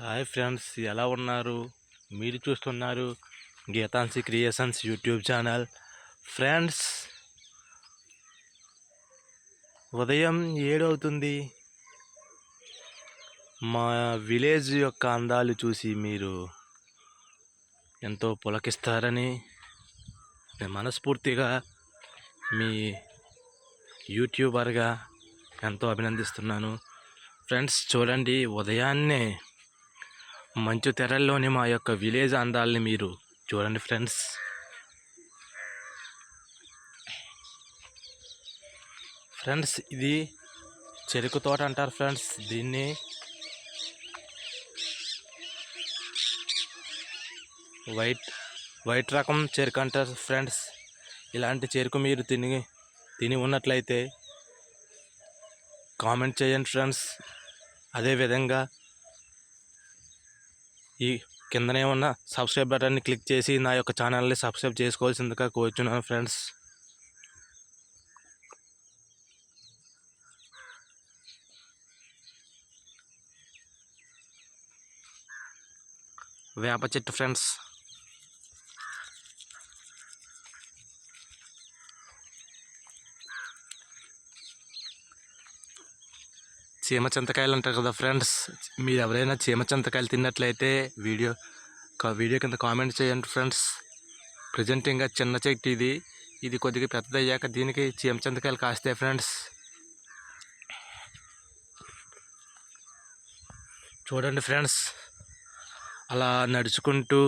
Hi friends, ఎలా ఉన్నారు? మీరు చూస్తున్నారు Geetanshi creations YouTube channel. Friends, ఉదయం 7 అవుతుంది. మా విలేజ్ యొక్క అందాలు చూసి మీరు ఎంతో పులకిస్తారని నేను మనస్ఫూర్తిగా మీ యూట్యూబర్గా ఎంతో అభినందిస్తున్నాను. ఫ్రెండ్స్, చూడండి, ఉదయాన్నే మంచు తెరల్లోని మా యొక్క విలేజ్ అందాలని మీరు చూడండి. ఫ్రెండ్స్, ఇది చెరుకు తోట అంటారు ఫ్రెండ్స్. దీన్ని వైట్ రకం చెరుకు అంటారు ఫ్రెండ్స్. ఇలాంటి చెరుకు మీరు తిని ఉన్నట్లయితే కామెంట్ చేయండి ఫ్రెండ్స్. అదేవిధంగా ఈ కిందనే ఉన్న సబ్స్క్రైబ్ బటన్ని క్లిక్ చేసి నా యొక్క ఛానల్ని సబ్స్క్రైబ్ చేసుకోవాల్సిందిగా కోరుచున్నాను ఫ్రెండ్స్. వేప చెట్టు ఫ్రెండ్స్. చీమ చింతకాయలు అంటారు కదా ఫ్రెండ్స్. మీరు ఎవరైనా చీమ చింతకాయలు తిన్నట్లయితే వీడియో కింద కామెంట్ చేయండి ఫ్రెండ్స్. ప్రజెంటింగ్గా చిన్న చెట్టు ఇది కొద్దిగా పెద్దదయ్యాక దీనికి చీమ చింతకాయలు కాస్తాయి ఫ్రెండ్స్. చూడండి ఫ్రెండ్స్, అలా నడుచుకుంటూ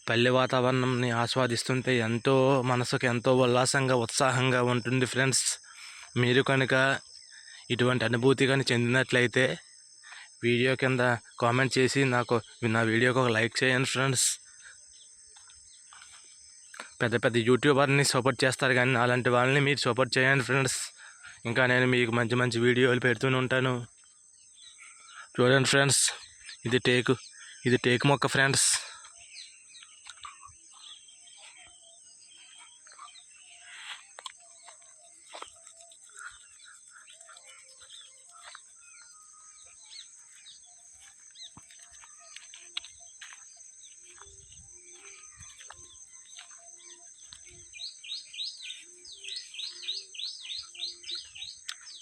పల్లె వాతావరణంని ఆస్వాదిస్తుంటే మనసుకు ఎంతో ఉల్లాసంగా ఉత్సాహంగా ఉంటుంది ఫ్రెండ్స్. మీరు కనుక ఇటువంటి అనుభూతి కానీ చెందినట్లయితే వీడియో కింద కామెంట్ చేసి నా వీడియోకి ఒక లైక్ చేయండి ఫ్రెండ్స్. పెద్ద పెద్ద యూట్యూబర్ని సపోర్ట్ చేస్తారు కానీ అలాంటి వాళ్ళని మీరు సపోర్ట్ చేయండి ఫ్రెండ్స్. ఇంకా నేను మీకు మంచి మంచి వీడియోలు పెడుతూనే ఉంటాను. చూడండి ఫ్రెండ్స్, ఇది టేకు మొక్క ఫ్రెండ్స్.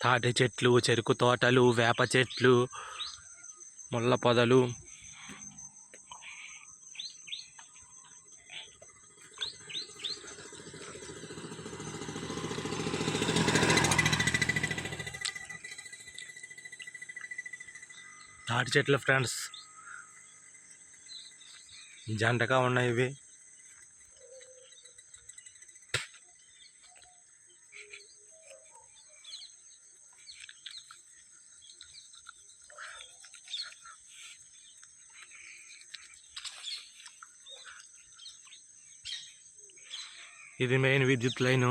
తాటి చెట్లు, చెరుకు తోటలు, వేప చెట్లు, ముళ్ళ పొదలు, తాటి చెట్లు ఫ్రెండ్స్. జంటగా ఉన్నాయి ఇవి. ఇది మెయిన్ విద్యుత్ లైను.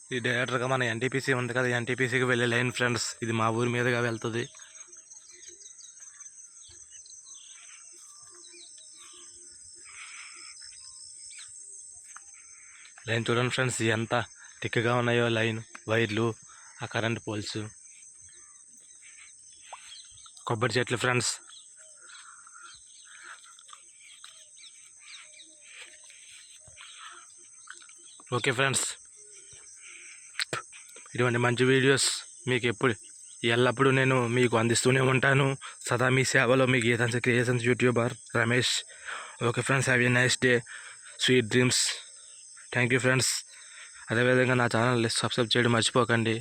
ఇది డైరెక్టర్గా మన ఎన్టీపీసీ ఉంది కదా, ఎన్టీపీసీకి వెళ్ళే లైన్ ఫ్రెండ్స్. ఇది మా ఊరి మీదుగా వెళ్తుంది. లైన్ చూడండి ఫ్రెండ్స్, ఎంత థిక్గా ఉన్నాయో లైన్ వైర్లు, ఆ కరెంట్ పోల్స్, కొబ్బరి చెట్లు ఫ్రెండ్స్. ఓకే ఫ్రెండ్స్, ఇటువంటి మంచి వీడియోస్ మీకు ఎల్లప్పుడూ నేను మీకు అందిస్తూనే ఉంటాను. సదా మీ సేవలో మీ Geethanshi creations YouTuber Ramesh. Okay friends, have a nice day, sweet dreams. Thank you friends. అదేవిధంగా నా ఛానల్ని సబ్స్క్రైబ్ చేయడం మర్చిపోకండి.